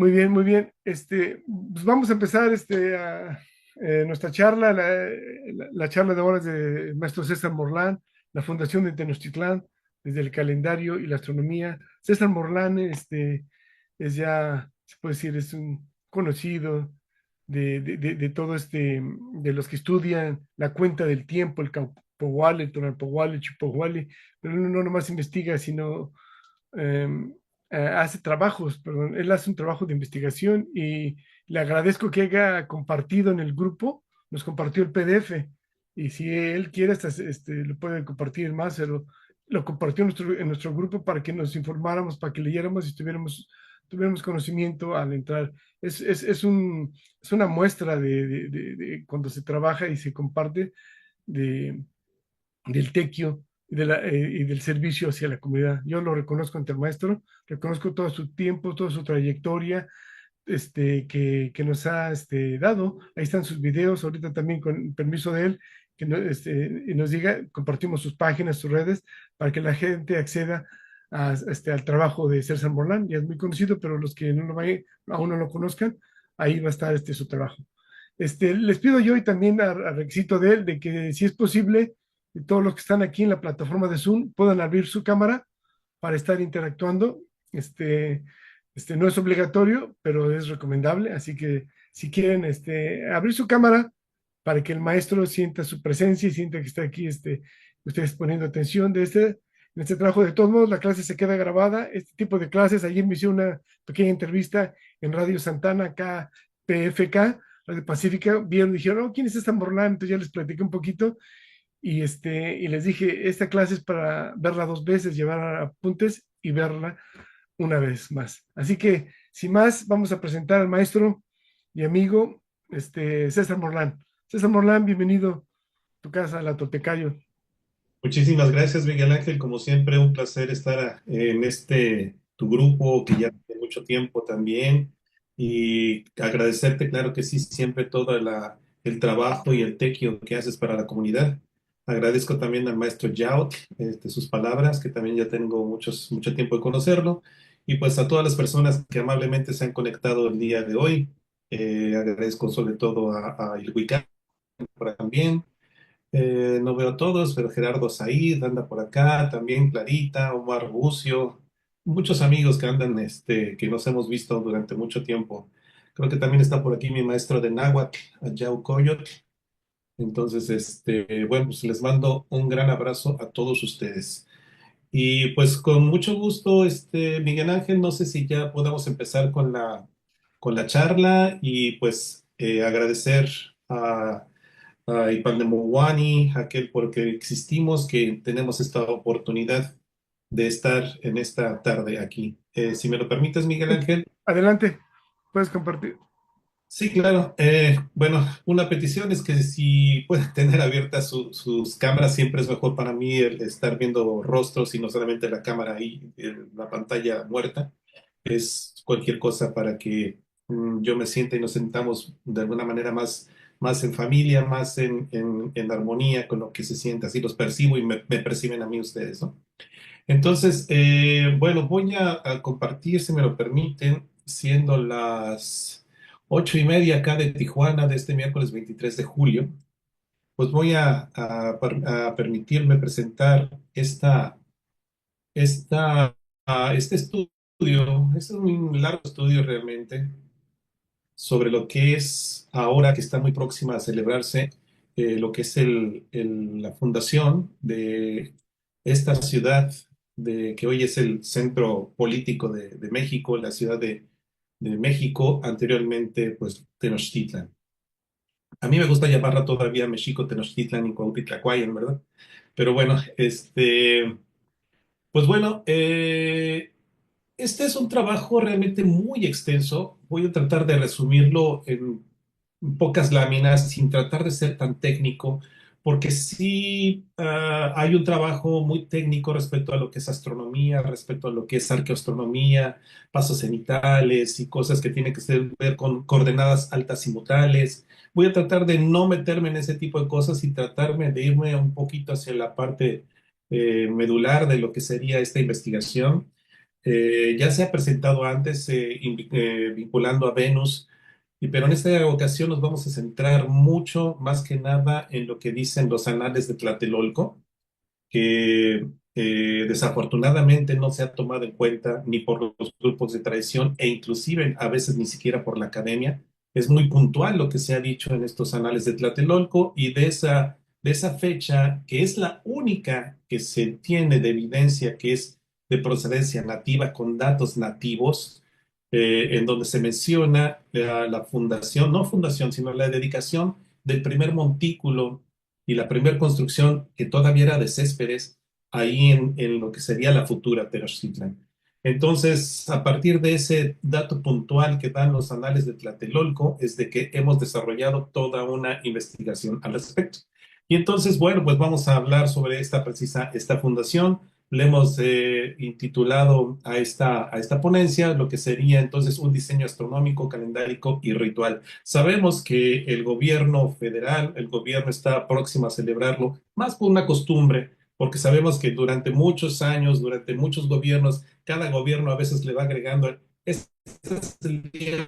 Muy bien, muy bien. Pues vamos a empezar nuestra charla, la charla de horas del maestro César Morlán, la Fundación de Tenochtitlán, desde el calendario y la astronomía. César Morlán, es ya, se puede decir, es un conocido de todo de los que estudian la cuenta del tiempo, el Caupohuale, el Tonalpohuale, el Chipohuale, pero no nomás investiga, sino hace trabajos, perdón, él hace un trabajo de investigación y le agradezco que haya compartido en el grupo, nos compartió el PDF y si él quiere, hasta, lo puede compartir más, lo compartió en nuestro grupo para que nos informáramos, para que leyéramos y tuviéramos conocimiento al entrar. Es una muestra de cuando se trabaja y se comparte de, del tequio y del servicio hacia la comunidad. Yo lo reconozco ante el maestro, reconozco todo su tiempo, toda su trayectoria que nos ha dado. Ahí están sus videos, ahorita también con permiso de él, que y nos diga, compartimos sus páginas, sus redes, para que la gente acceda al trabajo de César Morlán. Ya es muy conocido, pero los que aún no lo conozcan, ahí va a estar su trabajo. Les pido yo y también a requisito de él, de que si es posible, todos los que están aquí en la plataforma de Zoom puedan abrir su cámara para estar interactuando. No es obligatorio, pero es recomendable. Así que si quieren abrir su cámara para que el maestro sienta su presencia y sienta que está aquí ustedes poniendo atención en este trabajo. De todos modos, la clase se queda grabada. Este tipo de clases, ayer me hice una pequeña entrevista en Radio Santana, KPFK, Radio Pacífica. Vieron, dijeron, oh, ¿quién es esta Morlán? Entonces ya les platiqué un poquito y les dije, esta clase es para verla dos veces, llevar apuntes y verla una vez más. Así que, sin más, vamos a presentar al maestro y amigo, César Morlán. César Morlán, bienvenido a tu casa, la Toltecayo. Muchísimas gracias, Miguel Ángel. Como siempre, un placer estar en tu grupo que ya tiene mucho tiempo también. Y agradecerte, claro que sí, siempre todo el trabajo y el tequio que haces para la comunidad. Agradezco también al maestro Yaut, sus palabras, que también ya tengo mucho tiempo de conocerlo. Y pues a todas las personas que amablemente se han conectado el día de hoy. Agradezco sobre todo a Ilhuicán por acá también. No veo a todos, pero Gerardo Said anda por acá, también Clarita, Omar Bucio, muchos amigos que andan, que nos hemos visto durante mucho tiempo. Creo que también está por aquí mi maestro de náhuatl, Ayau Coyot. Entonces, bueno, pues les mando un gran abrazo a todos ustedes. Y pues con mucho gusto, Miguel Ángel, no sé si ya podamos empezar con la charla y pues agradecer y Pandemowani, aquel porque existimos, que tenemos esta oportunidad de estar en esta tarde aquí. Si me lo permites, Miguel Ángel. Adelante, puedes compartir. Sí, claro. Bueno, una petición es que si pueden tener abiertas sus cámaras, siempre es mejor para mí el estar viendo rostros y no solamente la cámara ahí, la pantalla muerta. Es cualquier cosa para que yo me sienta y nos sentamos de alguna manera más en familia, más en armonía con lo que se siente. Así los percibo y me perciben a mí ustedes, ¿no? Entonces, bueno, voy a compartir, si me lo permiten, siendo las 8:30 acá de Tijuana de este miércoles 23 de julio, pues voy a permitirme presentar esta, este estudio. Es un largo estudio realmente sobre lo que es ahora que está muy próxima a celebrarse, lo que es la fundación de esta ciudad, que hoy es el centro político de México, la ciudad de México, anteriormente pues Tenochtitlan. A mí me gusta llamarla todavía México, Tenochtitlan y Cuautitlacuayan, ¿verdad? Pero bueno, pues bueno, este es un trabajo realmente muy extenso. Voy a tratar de resumirlo en pocas láminas sin tratar de ser tan técnico, porque sí hay un trabajo muy técnico respecto a lo que es astronomía, respecto a lo que es arqueoastronomía, pasos cenitales y cosas que tienen que ver con coordenadas altas y mutales. Voy a tratar de no meterme en ese tipo de cosas y tratarme de irme un poquito hacia la parte medular de lo que sería esta investigación. Ya se ha presentado antes vinculando a Venus, pero en esta ocasión nos vamos a centrar mucho, más que nada, en lo que dicen los anales de Tlatelolco, que desafortunadamente no se ha tomado en cuenta ni por los grupos de tradición e inclusive a veces ni siquiera por la academia. Es muy puntual lo que se ha dicho en estos anales de Tlatelolco y de esa fecha, que es la única que se tiene de evidencia que es de procedencia nativa con datos nativos, en donde se menciona la fundación, no fundación, sino la dedicación del primer montículo y la primera construcción que todavía era de Céspedes, ahí en lo que sería la futura Tenochtitlan. Entonces, a partir de ese dato puntual que dan los anales de Tlatelolco, es de que hemos desarrollado toda una investigación al respecto. Y entonces, bueno, pues vamos a hablar sobre esta fundación. Le hemos intitulado a esta ponencia lo que sería entonces un diseño astronómico, calendárico y ritual. Sabemos que el gobierno federal, el gobierno está próximo a celebrarlo, más por una costumbre, porque sabemos que durante muchos años, durante muchos gobiernos, cada gobierno a veces le va agregando, este es el día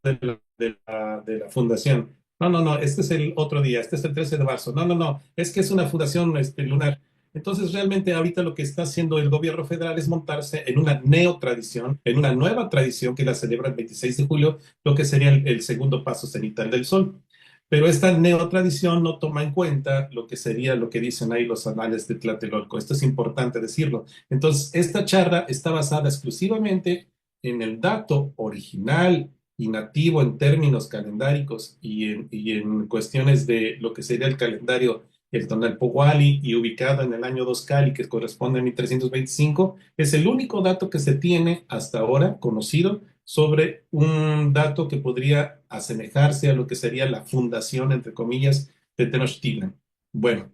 de la fundación. No, no, no, este es el otro día, este es el 13 de marzo. No, no, no, es que es una fundación lunar. Entonces, realmente ahorita lo que está haciendo el gobierno federal es montarse en una neotradición, en una nueva tradición que la celebra el 26 de julio, lo que sería el segundo paso cenital del sol. Pero esta neotradición no toma en cuenta lo que sería lo que dicen ahí los anales de Tlatelolco. Esto es importante decirlo. Entonces, esta charla está basada exclusivamente en el dato original y nativo en términos calendáricos y en cuestiones de lo que sería el calendario, el Tonalpohualli, y ubicado en el año 2 Cali, que corresponde a 1325, es el único dato que se tiene hasta ahora conocido sobre un dato que podría asemejarse a lo que sería la fundación, entre comillas, de Tenochtitlan. Bueno,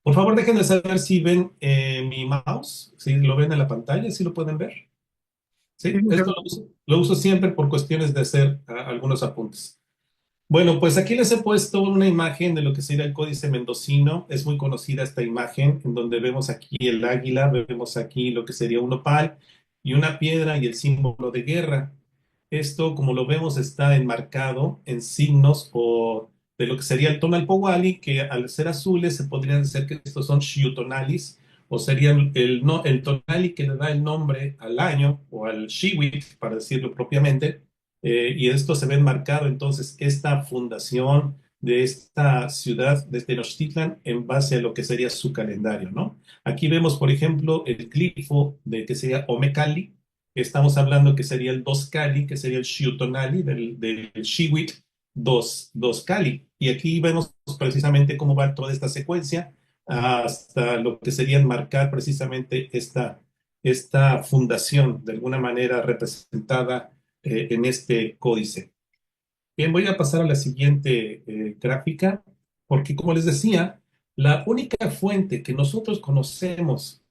por favor déjenme saber si ven mi mouse, si lo ven en la pantalla, si lo pueden ver. Sí, Sí, esto lo uso siempre por cuestiones de hacer algunos apuntes. Bueno, pues aquí les he puesto una imagen de lo que sería el Códice Mendocino. Es muy conocida esta imagen, en donde vemos aquí el águila, vemos aquí lo que sería un opal y una piedra y el símbolo de guerra. Esto, como lo vemos, está enmarcado en signos de lo que sería el Tonalpohualli, que al ser azules se podrían decir que estos son Xiutonalis, o serían no, el tonali que le da el nombre al año, o al Xiwit, para decirlo propiamente, y esto se ve enmarcado entonces esta fundación de esta ciudad de Tenochtitlan en base a lo que sería su calendario, ¿no? Aquí vemos, por ejemplo, el glifo de que sería Omecali, que estamos hablando que sería el 2 Cali, que sería el Xiutonali del Xiwit 2 Cali. Y aquí vemos precisamente cómo va toda esta secuencia hasta lo que sería enmarcar precisamente esta fundación, de alguna manera representada en este códice. Bien, voy a pasar a la siguiente gráfica, porque como les decía, la única fuente que nosotros conocemos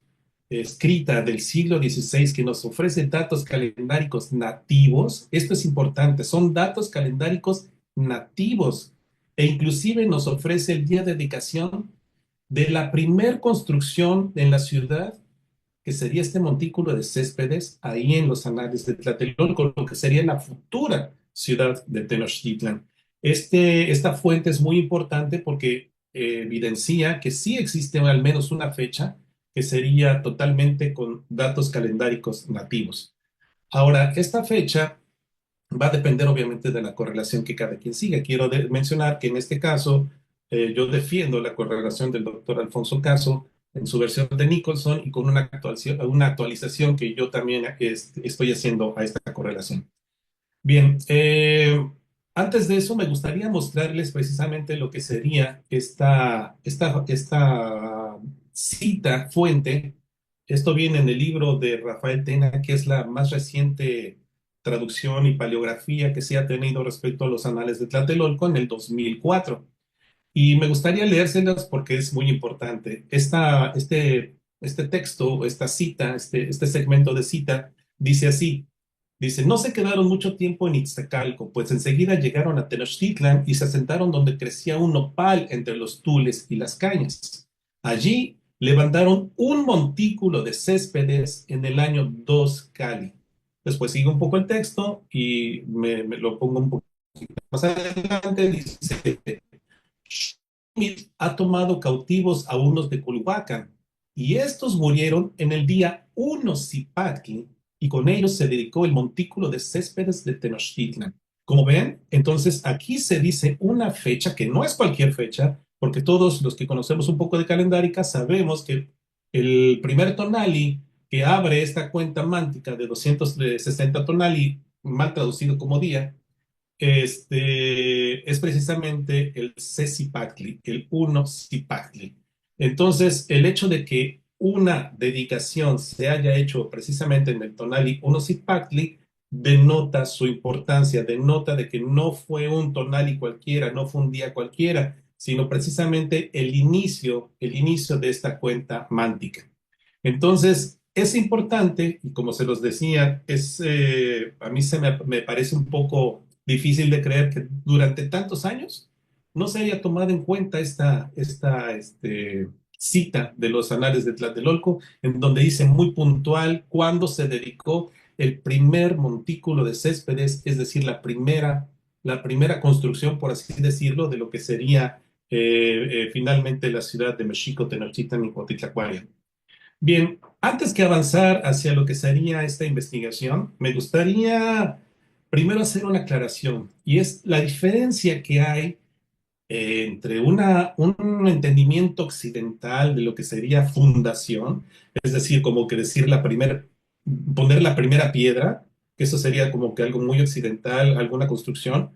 escrita del siglo XVI que nos ofrece datos calendáricos nativos, esto es importante, son datos calendáricos nativos e inclusive nos ofrece el día de dedicación de la primer construcción en la ciudad, que sería este montículo de Céspedes, ahí en los anales de Tlatelolco, lo que sería la futura ciudad de Tenochtitlan. Esta fuente es muy importante porque evidencia que sí existe al menos una fecha que sería totalmente con datos calendáricos nativos. Ahora, esta fecha va a depender obviamente de la correlación que cada quien siga. Quiero mencionar que en este caso yo defiendo la correlación del doctor Alfonso Caso en su versión de Nicholson y con una actualización que yo también estoy haciendo a esta correlación. Bien, antes de eso me gustaría mostrarles precisamente lo que sería esta cita, fuente. Esto viene en el libro de Rafael Tena, que es la más reciente traducción y paleografía que se ha tenido respecto a los anales de Tlatelolco en el 2004. Y me gustaría leérselas porque es muy importante. Este texto, esta cita, este segmento de cita, dice así. Dice, no se quedaron mucho tiempo en Iztacalco, pues enseguida llegaron a Tenochtitlan y se asentaron donde crecía un nopal entre los tules y las cañas. Allí levantaron un montículo de céspedes en el año 2 Cali. Después sigue un poco el texto y me lo pongo un poco más adelante. Dice, Schmidt ha tomado cautivos a unos de Culhuacan y estos murieron en el día 1 Zipactli y con ellos se dedicó el montículo de céspedes de Tenochtitlan. Como ven, entonces aquí se dice una fecha que no es cualquier fecha, porque todos los que conocemos un poco de calendárica sabemos que el primer tonali que abre esta cuenta mántica de 260 tonali, mal traducido como día, es precisamente el Cecipactli, el uno Cipactli. Entonces, el hecho de que una dedicación se haya hecho precisamente en el tonali uno Cipactli denota su importancia, denota de que no fue un tonali cualquiera, no fue un día cualquiera, sino precisamente el inicio de esta cuenta mántica. Entonces, es importante, y como se los decía, a mí me parece un poco difícil de creer que durante tantos años no se haya tomado en cuenta esta cita de los anales de Tlatelolco, en donde dice muy puntual cuándo se dedicó el primer montículo de céspedes, es decir, la primera construcción, por así decirlo, de lo que sería finalmente la ciudad de Mexico, Tenochtitlan y Cuautitlacuaria. Bien, antes que avanzar hacia lo que sería esta investigación, me gustaría primero hacer una aclaración, y es la diferencia que hay entre un entendimiento occidental de lo que sería fundación, es decir, como que poner la primera piedra, que eso sería como que algo muy occidental, alguna construcción,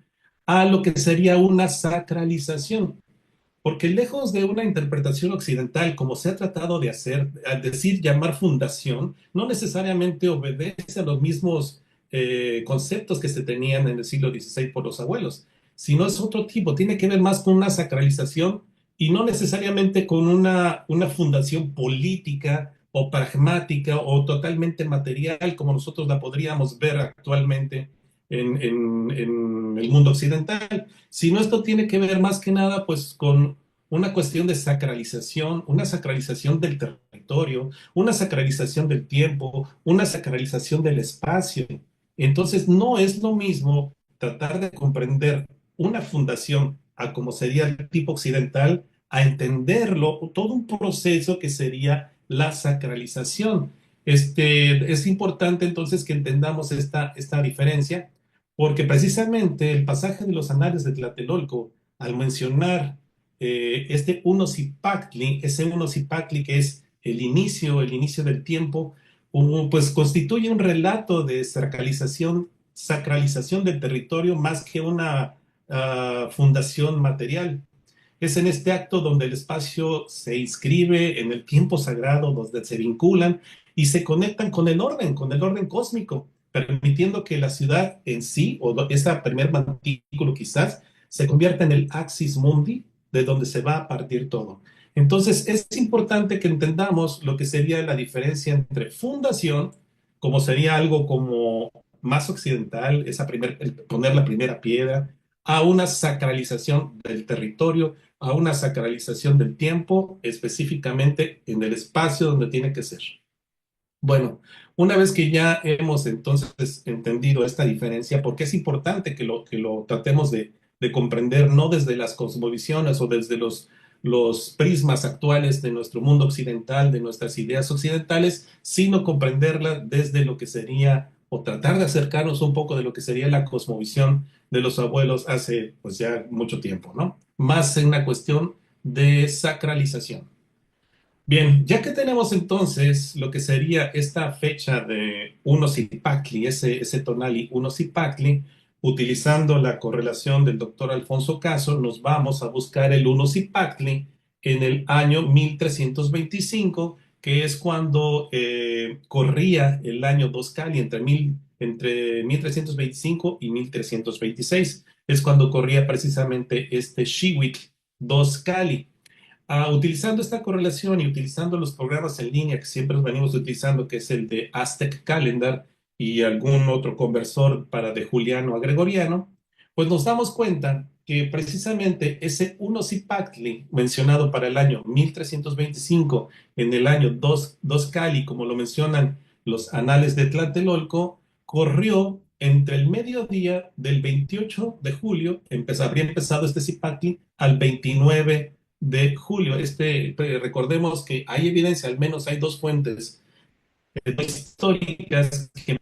a lo que sería una sacralización. Porque lejos de una interpretación occidental, como se ha tratado de hacer, al decir llamar fundación, no necesariamente obedece a los mismos conceptos que se tenían en el siglo XVI por los abuelos, sino es otro tipo, tiene que ver más con una sacralización y no necesariamente con una fundación política o pragmática o totalmente material como nosotros la podríamos ver actualmente en el mundo occidental, sino esto tiene que ver más que nada pues con una cuestión de sacralización, una sacralización del territorio, una sacralización del tiempo, una sacralización del espacio. Entonces, no es lo mismo tratar de comprender una fundación a como sería el tipo occidental, a entenderlo, todo un proceso que sería la sacralización. Es importante entonces que entendamos esta diferencia, porque precisamente el pasaje de los anales de Tlatelolco, al mencionar este Unosipactli, ese Unosipactli que es el inicio del tiempo, pues constituye un relato de sacralización del territorio más que una fundación material. Es en este acto donde el espacio se inscribe en el tiempo sagrado, donde se vinculan y se conectan con el orden cósmico, permitiendo que la ciudad en sí, o ese primer mantículo quizás, se convierta en el axis mundi, de donde se va a partir todo. Entonces, es importante que entendamos lo que sería la diferencia entre fundación, como sería algo como más occidental, poner la primera piedra, a una sacralización del territorio, a una sacralización del tiempo, específicamente en el espacio donde tiene que ser. Bueno, una vez que ya hemos entonces entendido esta diferencia, porque es importante que lo tratemos de comprender no desde las cosmovisiones o desde los prismas actuales de nuestro mundo occidental, de nuestras ideas occidentales, sino comprenderla desde lo que sería, o tratar de acercarnos un poco de lo que sería la cosmovisión de los abuelos hace pues ya mucho tiempo, ¿no? Más en una cuestión de sacralización. Bien, ya que tenemos entonces lo que sería esta fecha de Unosipactli, ese tonali Unosipactli, utilizando la correlación del doctor Alfonso Caso, nos vamos a buscar el Unosipactli en el año 1325, que es cuando corría el año 2 Cali, entre 1325 y 1326. Es cuando corría precisamente este Xihuitl 2 Cali. Utilizando esta correlación y utilizando los programas en línea que siempre venimos utilizando, que es el de Aztec Calendar y algún otro conversor para de Juliano a Gregoriano, pues nos damos cuenta que precisamente ese Unosipactli mencionado para el año 1325, en el año 2 Cali, como lo mencionan los anales de Tlatelolco, corrió entre el mediodía del 28 de julio, habría empezado este Zipactli, al 29 de julio. Recordemos que hay evidencia, al menos hay dos fuentes históricas que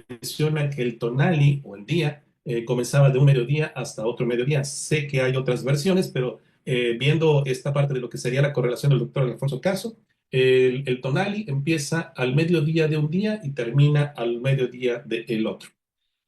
mencionan que el tonali o el día comenzaba de un mediodía hasta otro mediodía. Sé que hay otras versiones, pero viendo esta parte de lo que sería la correlación del doctor Alfonso Caso, el tonali empieza al mediodía de un día y termina al mediodía del otro.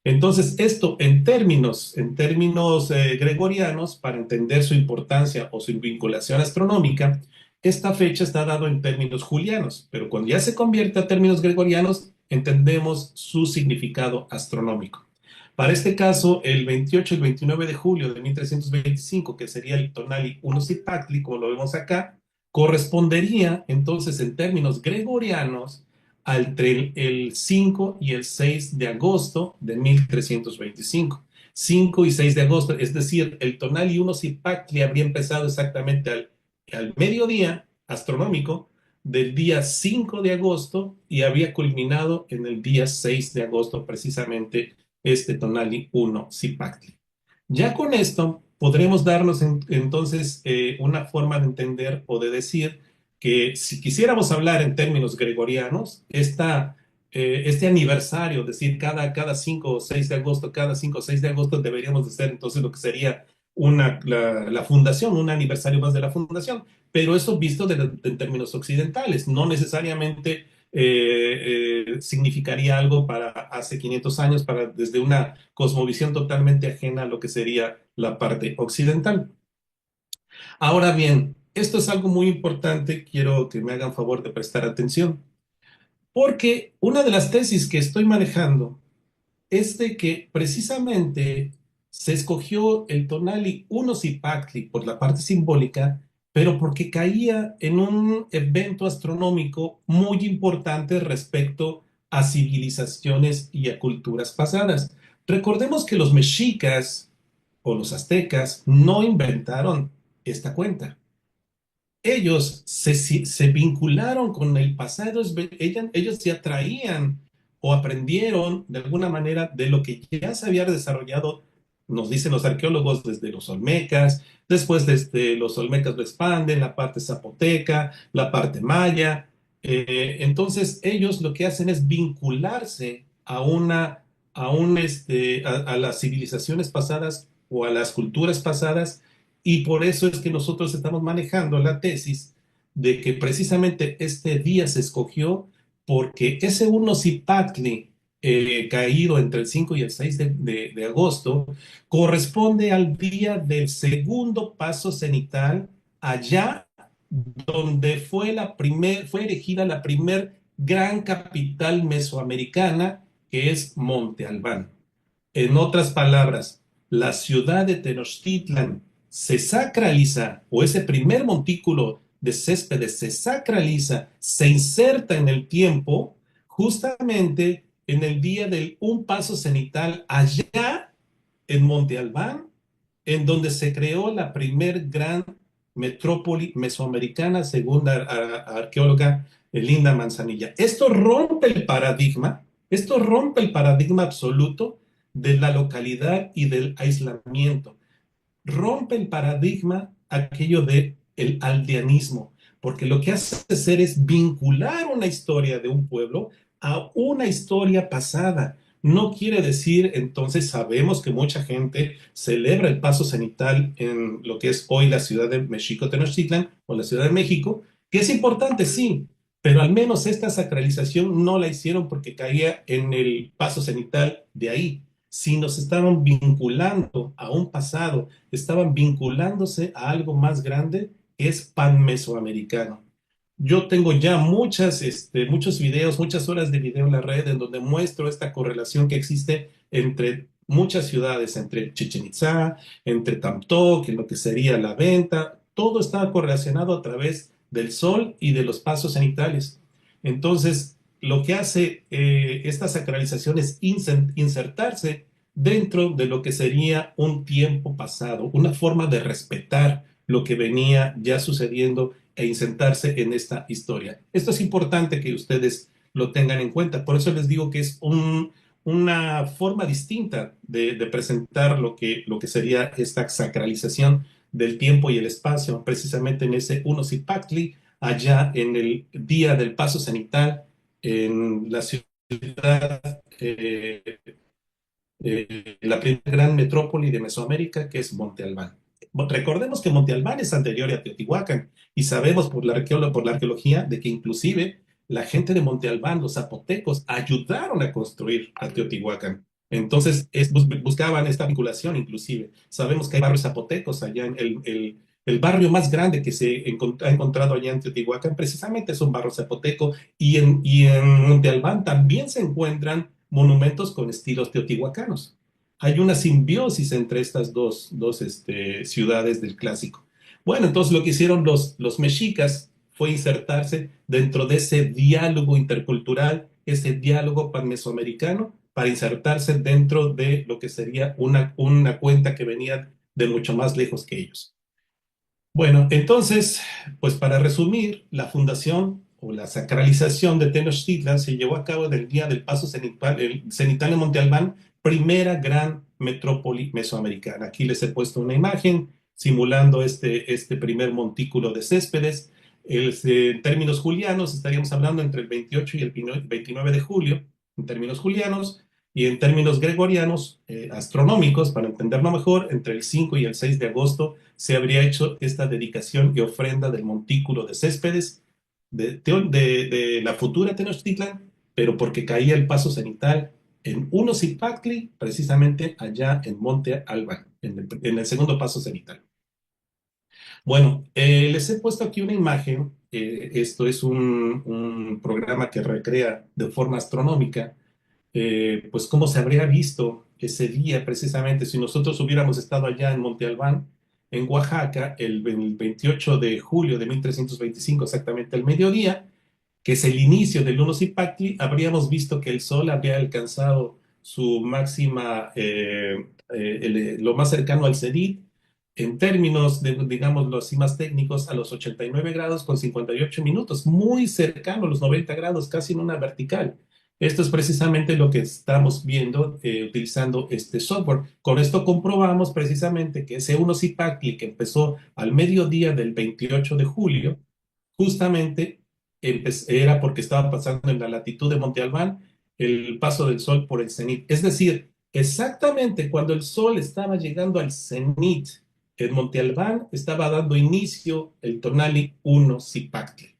Entonces, esto en términos gregorianos, para entender su importancia o su vinculación astronómica, esta fecha está dado en términos julianos, pero cuando ya se convierte a términos gregorianos, entendemos su significado astronómico. Para este caso, el 28 y el 29 de julio de 1325, que sería el tonali Unosipactli, como lo vemos acá, correspondería entonces en términos gregorianos entre el 5 y el 6 de agosto de 1325. 5 y 6 de agosto, es decir, el tonali Unosipactli habría empezado exactamente al mediodía astronómico del día 5 de agosto y había culminado en el día 6 de agosto, precisamente este tonali Unosipactli. Ya con esto podremos darnos entonces una forma de entender o de decir que si quisiéramos hablar en términos gregorianos, este aniversario, es decir, cada 5 o 6 de agosto, cada 5 o 6 de agosto deberíamos de ser entonces lo que sería la fundación, un aniversario más de la fundación, pero eso visto en términos occidentales, no necesariamente significaría algo para hace 500 años, desde una cosmovisión totalmente ajena a lo que sería la parte occidental. Ahora bien, esto es algo muy importante, quiero que me hagan favor de prestar atención, porque una de las tesis que estoy manejando es de que precisamente se escogió el tonali Unosipactli por la parte simbólica, pero porque caía en un evento astronómico muy importante respecto a civilizaciones y a culturas pasadas. Recordemos que los mexicas o los aztecas no inventaron esta cuenta. Ellos se vincularon con el pasado, ellos ya traían o aprendieron de alguna manera de lo que ya se había desarrollado, nos dicen los arqueólogos, desde los olmecas, después desde los olmecas lo expanden, la parte zapoteca, la parte maya. Entonces ellos lo que hacen es vincularse a las civilizaciones pasadas o a las culturas pasadas, y por eso es que nosotros estamos manejando la tesis de que precisamente este día se escogió porque ese Unosipactli, caído entre el 5 y el 6 de agosto, corresponde al día del segundo paso cenital, allá donde fue elegida la primer gran capital mesoamericana, que es Monte Albán. En otras palabras, la ciudad de Tenochtitlan se sacraliza, o ese primer montículo de céspedes se sacraliza, se inserta en el tiempo, justamente en el día del un paso cenital, allá en Monte Albán, en donde se creó la primer gran metrópoli mesoamericana, según la arqueóloga Linda Manzanilla. Esto rompe el paradigma absoluto de la localidad y del aislamiento. Rompe el paradigma aquello de el aldeanismo, porque lo que hace ser es vincular una historia de un pueblo a una historia pasada. No quiere decir, entonces sabemos que mucha gente celebra el paso cenital en lo que es hoy la ciudad de México Tenochtitlan o la Ciudad de México, que es importante, sí, pero al menos esta sacralización no la hicieron porque caía en el paso cenital de ahí, sino se estaban vinculando a un pasado, estaban vinculándose a algo más grande que es pan-mesoamericano. Yo tengo ya muchos videos, muchas horas de video en la red en donde muestro esta correlación que existe entre muchas ciudades, entre Chichen Itzá, entre Tamtoc, en lo que sería la Venta, todo está correlacionado a través del sol y de los pasos cenitales. Entonces, lo que hace esta sacralización es insertarse dentro de lo que sería un tiempo pasado, una forma de respetar lo que venía ya sucediendo e insertarse en esta historia. Esto es importante que ustedes lo tengan en cuenta. Por eso les digo que es una forma distinta de presentar lo que sería esta sacralización del tiempo y el espacio, precisamente en ese Unos y Pactli, allá en el día del paso cenital, en la ciudad, la primera gran metrópoli de Mesoamérica, que es Monte Albán. Recordemos que Monte Albán es anterior a Teotihuacán y sabemos por la arqueología de que inclusive la gente de Monte Albán, los zapotecos, ayudaron a construir a Teotihuacán. Entonces buscaban esta vinculación inclusive. Sabemos que hay barrios zapotecos allá en el barrio más grande que ha encontrado allá en Teotihuacán precisamente es un barrio zapoteco y en Monte Albán también se encuentran monumentos con estilos teotihuacanos. Hay una simbiosis entre estas dos ciudades del clásico. Bueno, entonces lo que hicieron los mexicas fue insertarse dentro de ese diálogo intercultural, ese diálogo panmesoamericano, para insertarse dentro de lo que sería una cuenta que venía de mucho más lejos que ellos. Bueno, entonces, pues para resumir, la fundación o la sacralización de Tenochtitlan se llevó a cabo en el día del paso cenital, el cenital en Monte Albán, primera gran metrópoli mesoamericana. Aquí les he puesto una imagen simulando este primer montículo de Céspedes. En términos julianos, estaríamos hablando entre el 28 y el 29 de julio, en términos julianos, y en términos gregorianos, astronómicos, para entenderlo mejor, entre el 5 y el 6 de agosto se habría hecho esta dedicación y ofrenda del montículo de Céspedes de la futura Tenochtitlan, pero porque caía el paso cenital en Unosipactli, precisamente allá en Monte Albán, en el segundo paso cenital. Bueno, les he puesto aquí una imagen. Esto es un programa que recrea de forma astronómica pues cómo se habría visto ese día precisamente si nosotros hubiéramos estado allá en Monte Albán, en Oaxaca, el 28 de julio de 1325, exactamente al mediodía, que es el inicio del Unos Impacti, habríamos visto que el Sol habría alcanzado su máxima, lo más cercano al cenit, en términos de, digamos, los más técnicos, a los 89 grados con 58 minutos, muy cercano a los 90 grados, casi en una vertical. Esto es precisamente lo que estamos viendo utilizando este software. Con esto comprobamos precisamente que ese Unos Impacti que empezó al mediodía del 28 de julio, justamente era porque estaba pasando en la latitud de Monte Albán el paso del Sol por el cenit. Es decir, exactamente cuando el Sol estaba llegando al cenit en Monte Albán, estaba dando inicio el Tonali 1 Zipactli.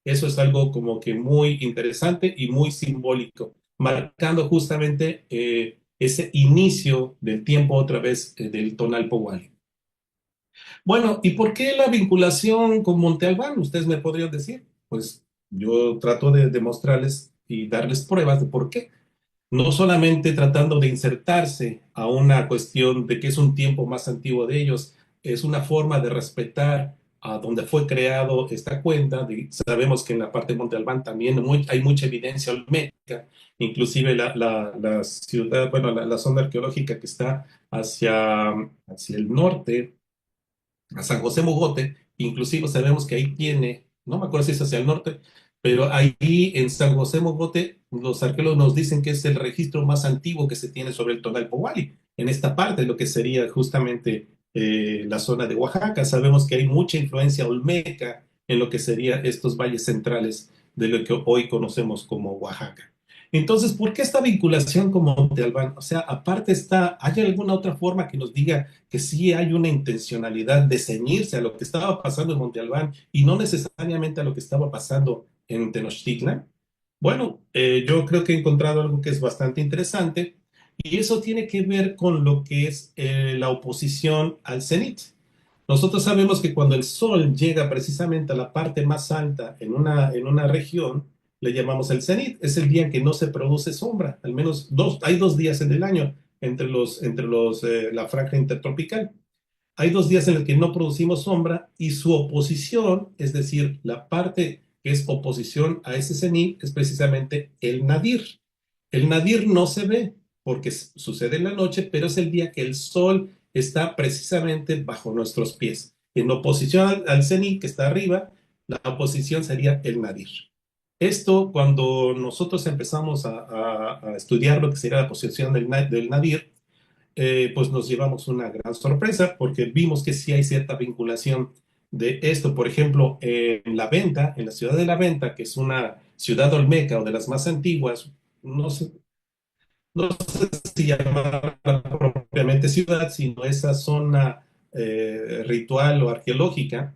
Eso es algo como que muy interesante y muy simbólico, marcando justamente ese inicio del tiempo otra vez del Tonal Powali. Bueno, ¿y por qué la vinculación con Monte Albán? Ustedes me podrían decir. Pues yo trato de demostrarles y darles pruebas de por qué. No solamente tratando de insertarse a una cuestión de que es un tiempo más antiguo de ellos, es una forma de respetar a donde fue creado esta cuenta. Sabemos que en la parte de Monte Albán también hay mucha evidencia olmeca, inclusive la ciudad, bueno, la zona arqueológica que está hacia el norte a San José Mogote, inclusive sabemos que ahí tiene, no me acuerdo si es hacia el norte, pero ahí en San José Mogote los arqueólogos nos dicen que es el registro más antiguo que se tiene sobre el Tonal Powali, en esta parte, lo que sería justamente la zona de Oaxaca. Sabemos que hay mucha influencia olmeca en lo que serían estos valles centrales de lo que hoy conocemos como Oaxaca. Entonces, ¿por qué esta vinculación con Monte Albán? O sea, aparte está, ¿hay alguna otra forma que nos diga que sí hay una intencionalidad de ceñirse a lo que estaba pasando en Monte Albán y no necesariamente a lo que estaba pasando en Tenochtitlan? Bueno, yo creo que he encontrado algo que es bastante interesante y eso tiene que ver con lo que es la oposición al cenit. Nosotros sabemos que cuando el sol llega precisamente a la parte más alta en una región, le llamamos el cenit. Es el día en que no se produce sombra, al menos hay dos días en el año la franja intertropical. Hay dos días en los que no producimos sombra y su oposición, es decir, la parte que es oposición a ese cenit, es precisamente el nadir. El nadir no se ve porque sucede en la noche, pero es el día que el sol está precisamente bajo nuestros pies. En oposición al cenit que está arriba, la oposición sería el nadir. Esto, cuando nosotros empezamos a estudiar lo que sería la posición del nadir, pues nos llevamos una gran sorpresa porque vimos que sí hay cierta vinculación de esto. Por ejemplo, en La Venta, en la ciudad de La Venta, que es una ciudad olmeca o de las más antiguas, no sé, no sé si llamarla propiamente ciudad, sino esa zona ritual o arqueológica.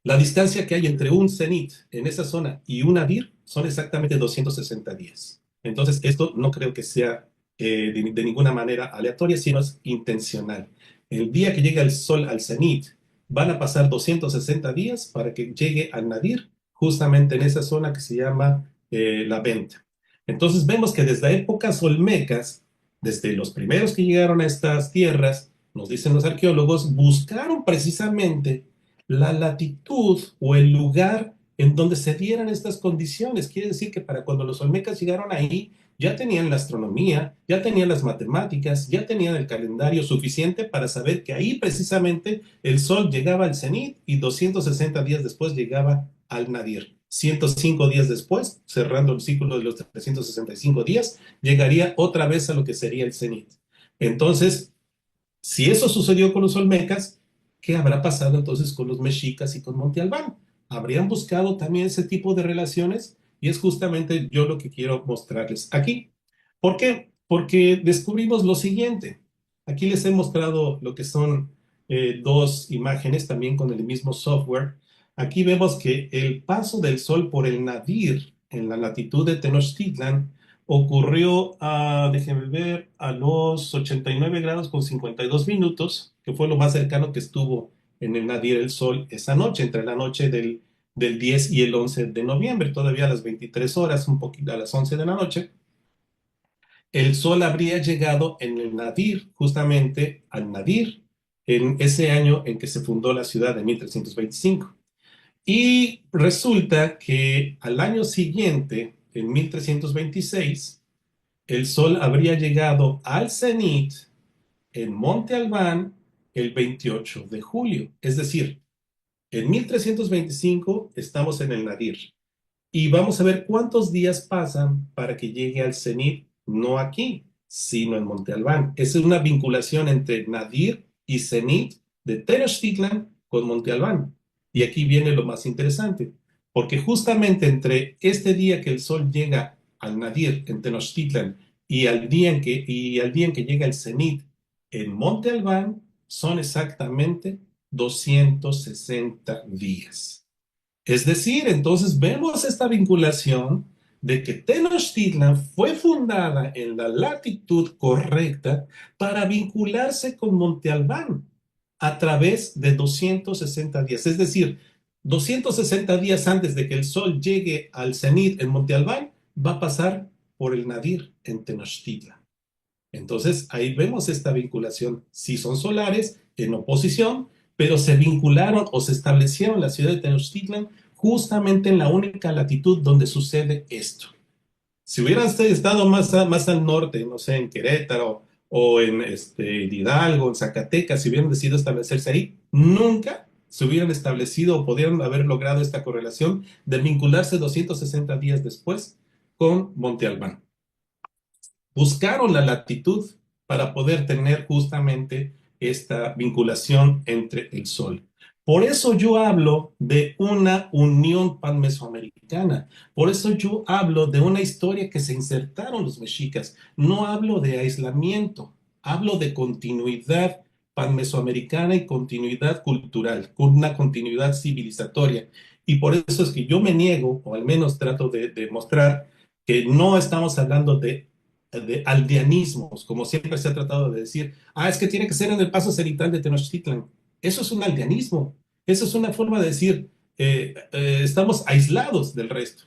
La distancia que hay entre un cenit en esa zona y un nadir son exactamente 260 días. Entonces, esto no creo que sea de ninguna manera aleatoria, sino es intencional. El día que llega el sol al cenit, van a pasar 260 días para que llegue al nadir, justamente en esa zona que se llama la Venta. Entonces, vemos que desde épocas olmecas, desde los primeros que llegaron a estas tierras, nos dicen los arqueólogos, buscaron precisamente la latitud o el lugar en donde se dieran estas condiciones. Quiere decir que para cuando los olmecas llegaron ahí, ya tenían la astronomía, ya tenían las matemáticas, ya tenían el calendario suficiente para saber que ahí precisamente el sol llegaba al cenit y 260 días después llegaba al nadir. 105 días después, cerrando el ciclo de los 365 días, llegaría otra vez a lo que sería el cenit. Entonces, si eso sucedió con los olmecas, ¿qué habrá pasado entonces con los mexicas y con Monte Albán? ¿Habrían buscado también ese tipo de relaciones? Y es justamente yo lo que quiero mostrarles aquí. ¿Por qué? Porque descubrimos lo siguiente. Aquí les he mostrado lo que son dos imágenes también con el mismo software. Aquí vemos que el paso del Sol por el nadir en la latitud de Tenochtitlan ocurrió déjenme ver, a los 89 grados con 52 minutos, que fue lo más cercano que estuvo en el nadir el Sol esa noche, entre la noche del 10 y el 11 de noviembre, todavía a las 23 horas, un poquito a las 11 de la noche. El Sol habría llegado en el nadir, justamente al nadir, en ese año en que se fundó la ciudad de 1325. Y resulta que al año siguiente, en 1326, el Sol habría llegado al cenit en Monte Albán el 28 de julio. Es decir, en 1325 estamos en el nadir. Y vamos a ver cuántos días pasan para que llegue al cenit, no aquí, sino en Monte Albán. Esa es una vinculación entre nadir y cenit de Tenochtitlan con Monte Albán. Y aquí viene lo más interesante, porque justamente entre este día que el sol llega al nadir en Tenochtitlan y al día en que llega el cenit en Monte Albán son exactamente 260 días. Es decir, entonces vemos esta vinculación de que Tenochtitlan fue fundada en la latitud correcta para vincularse con Monte Albán a través de 260 días. Es decir, 260 días antes de que el sol llegue al cenit en Monte Albán, va a pasar por el nadir en Tenochtitlan. Entonces, ahí vemos esta vinculación. Sí son solares, en oposición, pero se vincularon o se establecieron en la ciudad de Tenochtitlan justamente en la única latitud donde sucede esto. Si hubieran estado más al norte, no sé, en Querétaro o en Hidalgo, en Zacatecas, si hubieran decidido establecerse ahí, nunca se hubieran establecido o podrían haber logrado esta correlación de vincularse 260 días después con Monte Albán. Buscaron la latitud para poder tener justamente esta vinculación entre el Sol. Por eso yo hablo de una unión panmesoamericana. Por eso yo hablo de una historia que se insertaron los mexicas. No hablo de aislamiento, hablo de continuidad panmesoamericana y continuidad cultural, con una continuidad civilizatoria. Y por eso es que yo me niego, o al menos trato de mostrar, que no estamos hablando de aldeanismos, como siempre se ha tratado de decir, es que tiene que ser en el paso cenital de Tenochtitlan. Eso es un aldeanismo, eso es una forma de decir, estamos aislados del resto,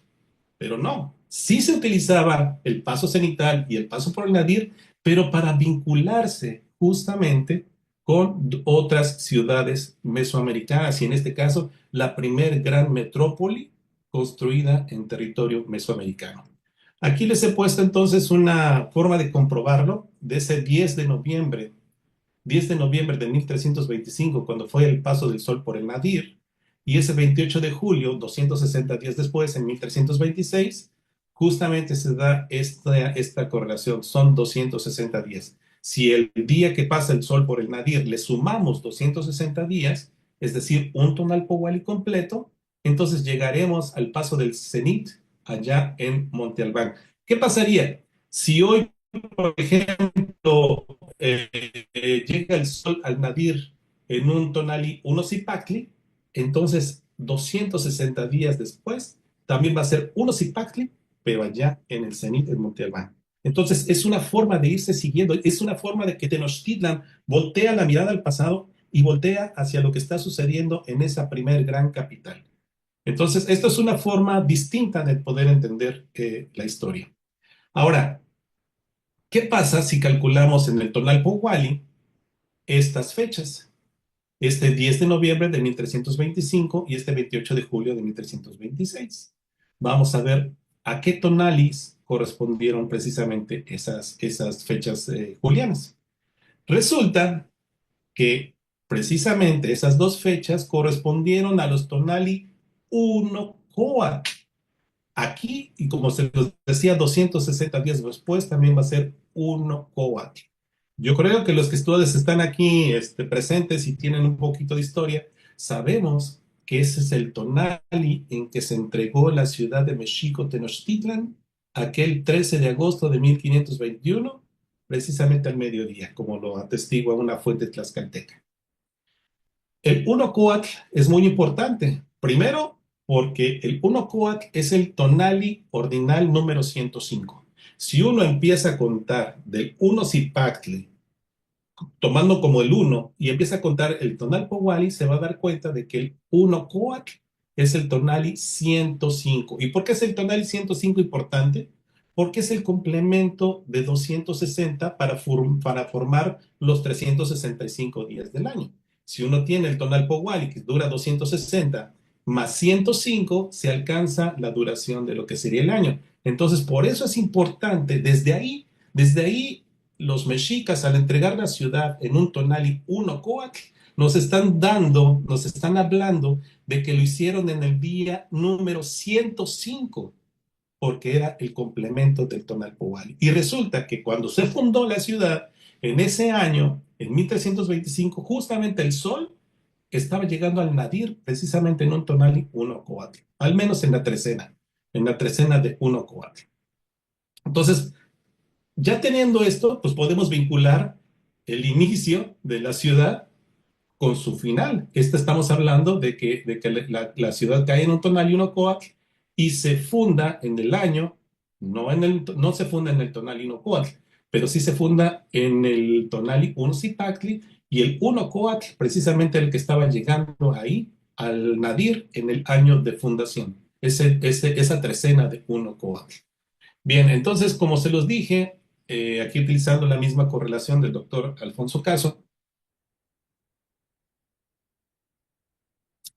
pero no, sí se utilizaba el paso cenital y el paso por el nadir, pero para vincularse justamente con otras ciudades mesoamericanas, y en este caso, la primer gran metrópoli construida en territorio mesoamericano. Aquí les he puesto entonces una forma de comprobarlo de ese 10 de noviembre de 1325, cuando fue el paso del Sol por el Nadir, y ese 28 de julio, 260 días después, en 1326, justamente se da esta correlación, son 260 días. Si el día que pasa el Sol por el Nadir le sumamos 260 días, es decir, un tonal Powali completo, entonces llegaremos al paso del cenit allá en Monte Albán. ¿Qué pasaría si hoy, por ejemplo, llega el sol al nadir en un tonali unosipactli, entonces 260 días después también va a ser unosipactli, pero allá en el cenit en Monte Albán. Entonces es una forma de irse siguiendo, es una forma de que Tenochtitlan voltea la mirada al pasado y voltea hacia lo que está sucediendo en esa primer gran capital. Entonces, esto es una forma distinta de poder entender la historia. Ahora, ¿qué pasa si calculamos en el tonal Powali estas fechas? Este 10 de noviembre de 1325 y este 28 de julio de 1326. Vamos a ver a qué tonalis correspondieron precisamente esas fechas julianas. Resulta que precisamente esas dos fechas correspondieron a los tonali 1 Coat. Aquí, y como se los decía, 260 días después también va a ser 1 Coat. Yo creo que los que ustedes están aquí presentes y tienen un poquito de historia, sabemos que ese es el tonali en que se entregó la ciudad de Mexico Tenochtitlan aquel 13 de agosto de 1521, precisamente al mediodía, como lo atestigua una fuente tlaxcalteca. El uno coatl es muy importante. Primero, porque el uno coatl es el tonali ordinal número 105. Si uno empieza a contar del uno zipactli, tomando como el uno, y empieza a contar el tonal powali, se va a dar cuenta de que el uno coatl es el tonali 105. ¿Y por qué es el tonali 105 importante? Porque es el complemento de 260 para formar los 365 días del año. Si uno tiene el tonal Powali que dura 260 más 105, se alcanza la duración de lo que sería el año. Entonces, por eso es importante, desde ahí los mexicas al entregar la ciudad en un tonali uno coatl, nos están hablando de que lo hicieron en el día número 105 porque era el complemento del tonal Powali. Y resulta que cuando se fundó la ciudad, en ese año, en 1325, justamente el sol estaba llegando al nadir precisamente en un tonal 1 coatl, al menos en la trecena de 1 coatl. Entonces, ya teniendo esto, pues podemos vincular el inicio de la ciudad con su final. Estamos hablando de que la ciudad cae en un tonal y uno coatl y se funda en el año, no se funda en el tonal y uno coatl, pero sí se funda en el tonal y uno zipactli y el uno coatl, precisamente el que estaba llegando ahí al nadir en el año de fundación, esa trecena de uno coatl. Bien, entonces, como se los dije, aquí utilizando la misma correlación del doctor Alfonso Caso,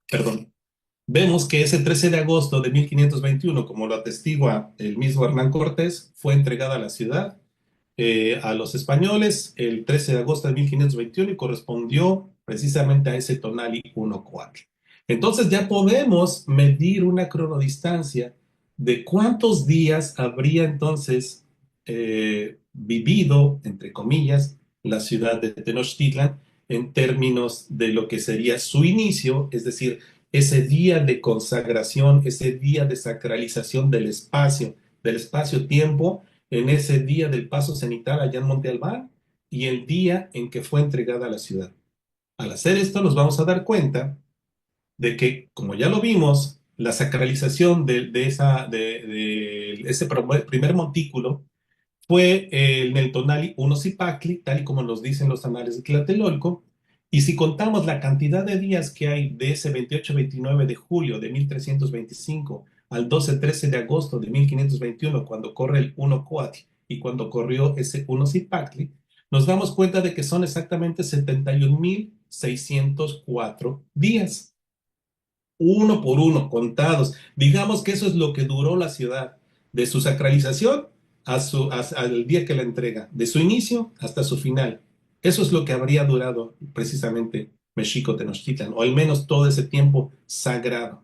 perdón, vemos que ese 13 de agosto de 1521, como lo atestigua el mismo Hernán Cortés, fue entregada a la ciudad a los españoles el 13 de agosto de 1521 y correspondió precisamente a ese tonali 1-4. Entonces ya podemos medir una cronodistancia de cuántos días habría entonces vivido, entre comillas, la ciudad de Tenochtitlan en términos de lo que sería su inicio, es decir, ese día de consagración, ese día de sacralización del espacio-tiempo, en ese día del paso cenital allá en Monte Albán y el día en que fue entregada a la ciudad. Al hacer esto nos vamos a dar cuenta de que, como ya lo vimos, la sacralización de ese primer montículo fue en el tonali Unosipacli, tal y como nos dicen los anales de Tlatelolco, y si contamos la cantidad de días que hay de ese 28-29 de julio de 1325 al 12-13 de agosto de 1521, cuando corre el Uno Coatl y cuando corrió ese Unosipacli, nos damos cuenta de que son exactamente 71.604 días, uno por uno, contados. Digamos que eso es lo que duró la ciudad. de su sacralización al día que la entrega, de su inicio hasta su final. Eso es lo que habría durado precisamente Mexico Tenochtitlan, o al menos todo ese tiempo sagrado.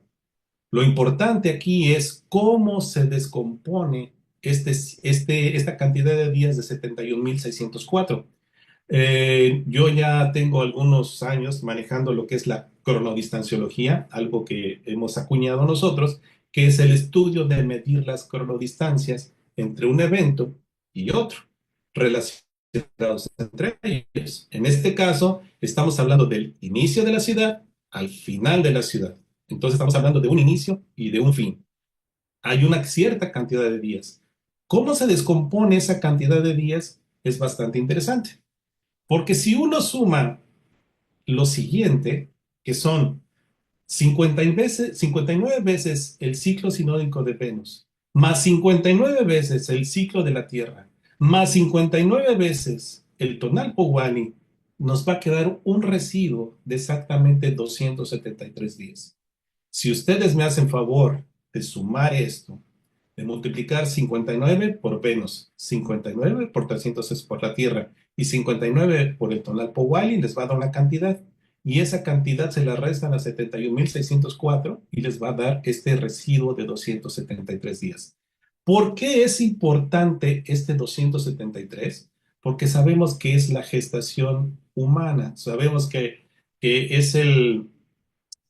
Lo importante aquí es cómo se descompone esta cantidad de días de 71.604. Yo ya tengo algunos años manejando lo que es la cronodistanciología, algo que hemos acuñado nosotros, que es el estudio de medir las cronodistancias entre un evento y otro, relacionados entre ellos. En este caso, estamos hablando del inicio de la ciudad al final de la ciudad. Entonces, estamos hablando de un inicio y de un fin. Hay una cierta cantidad de días. ¿Cómo se descompone esa cantidad de días? Es bastante interesante. Porque si uno suma lo siguiente, que son 59 veces el ciclo sinódico de Venus, más 59 veces el ciclo de la Tierra, más 59 veces el tonal Powali, nos va a quedar un residuo de exactamente 273 días. Si ustedes me hacen favor de sumar esto, de multiplicar 59 por Venus, 59 por 300 es por la Tierra y 59 por el tonal Powali, les va a dar una cantidad. Y esa cantidad se la restan a 71.604 y les va a dar este residuo de 273 días. ¿Por qué es importante este 273? Porque sabemos que es la gestación humana, sabemos que es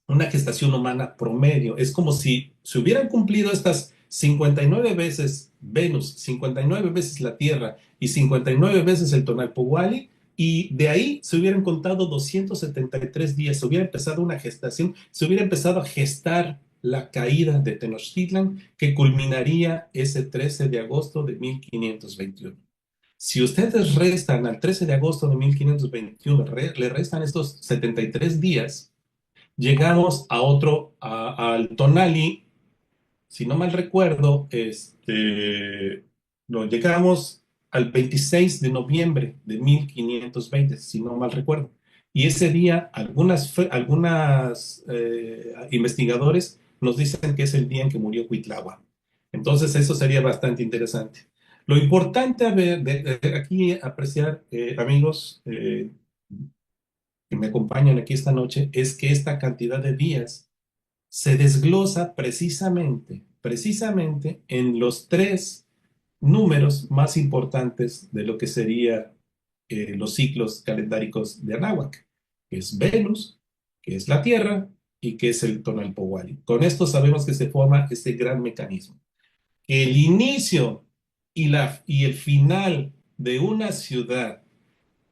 una gestación humana promedio. Es como si se hubieran cumplido estas 59 veces Venus, 59 veces la Tierra y 59 veces el Tonalpohualli, y de ahí se hubieran contado 273 días, se hubiera empezado una gestación, se hubiera empezado a gestar la caída de Tenochtitlan, que culminaría ese 13 de agosto de 1521. Si ustedes restan al 13 de agosto de 1521, le restan estos 73 días, llegamos al Tonali, si no mal recuerdo, no, llegamos al 26 de noviembre de 1520, si no mal recuerdo. Y ese día, algunas investigadores nos dicen que es el día en que murió Cuitlahua. Entonces, eso sería bastante interesante. Lo importante a ver, aquí apreciar, amigos, que me acompañan aquí esta noche, es que esta cantidad de días se desglosa precisamente en los tres números más importantes de lo que sería los ciclos calendáricos de Anáhuac, que es Venus, que es la Tierra y que es el Tonalpohualli. Con esto sabemos que se forma este gran mecanismo. El inicio y el final de una ciudad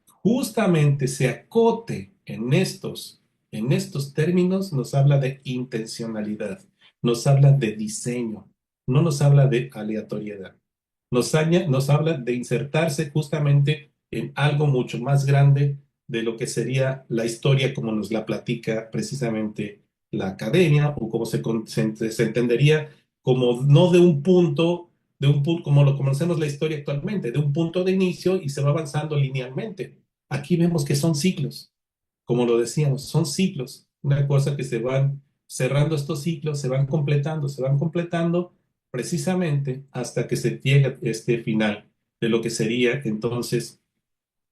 justamente se acote en estos términos, nos habla de intencionalidad, nos habla de diseño, no nos habla de aleatoriedad. Nos habla de insertarse justamente en algo mucho más grande de lo que sería la historia como nos la platica precisamente la academia, o como se entendería como no de un punto como lo conocemos la historia actualmente, de un punto de inicio y se va avanzando linealmente. Aquí vemos que son ciclos, como lo decíamos, son ciclos, una cosa que se van cerrando estos ciclos, se van completando precisamente hasta que se llega a este final de lo que sería entonces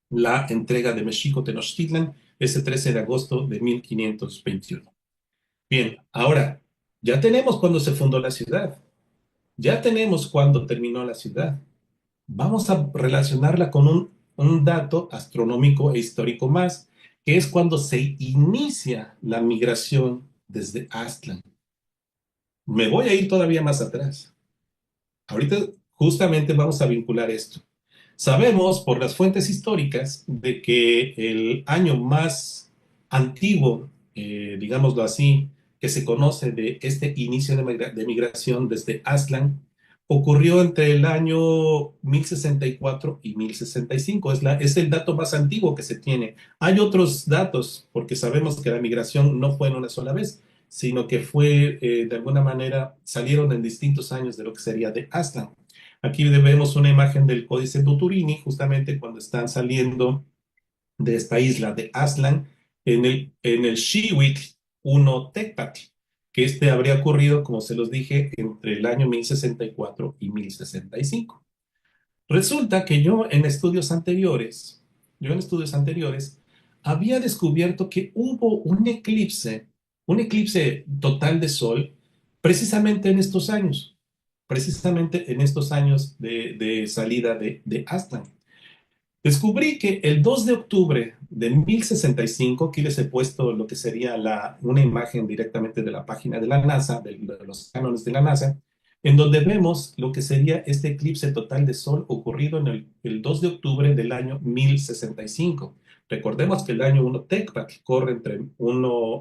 la entrega de Mexico Tenochtitlan ese 13 de agosto de 1521. Bien, ahora ya tenemos cuándo se fundó la ciudad, ya tenemos cuándo terminó la ciudad. Vamos a relacionarla con un dato astronómico e histórico más, que es cuando se inicia la migración desde Aztlán. Me voy a ir todavía más atrás. Ahorita justamente vamos a vincular esto. Sabemos por las fuentes históricas de que el año más antiguo, digámoslo así, que se conoce de este inicio de migración desde Aztlán, ocurrió entre el año 1064 y 1065. Es el dato más antiguo que se tiene. Hay otros datos, porque sabemos que la migración no fue en una sola vez, sino que fue, de alguna manera, salieron en distintos años de lo que sería de Aztlán. Aquí vemos una imagen del Códice Tuturini, justamente cuando están saliendo de esta isla de Aztlán en el Xihuitl I Tecpatl. que este habría ocurrido, como se los dije, entre el año 1064 y 1065. Resulta que yo en estudios anteriores, había descubierto que hubo un eclipse total de sol, precisamente en estos años, precisamente en estos años de salida de Aztlán. Descubrí que el 2 de octubre de 1065, aquí les he puesto lo que sería una imagen directamente de la página de la NASA, de los cánones de la NASA, en donde vemos lo que sería este eclipse total de sol ocurrido en el 2 de octubre del año 1065. Recordemos que el año 1 Tecpat corre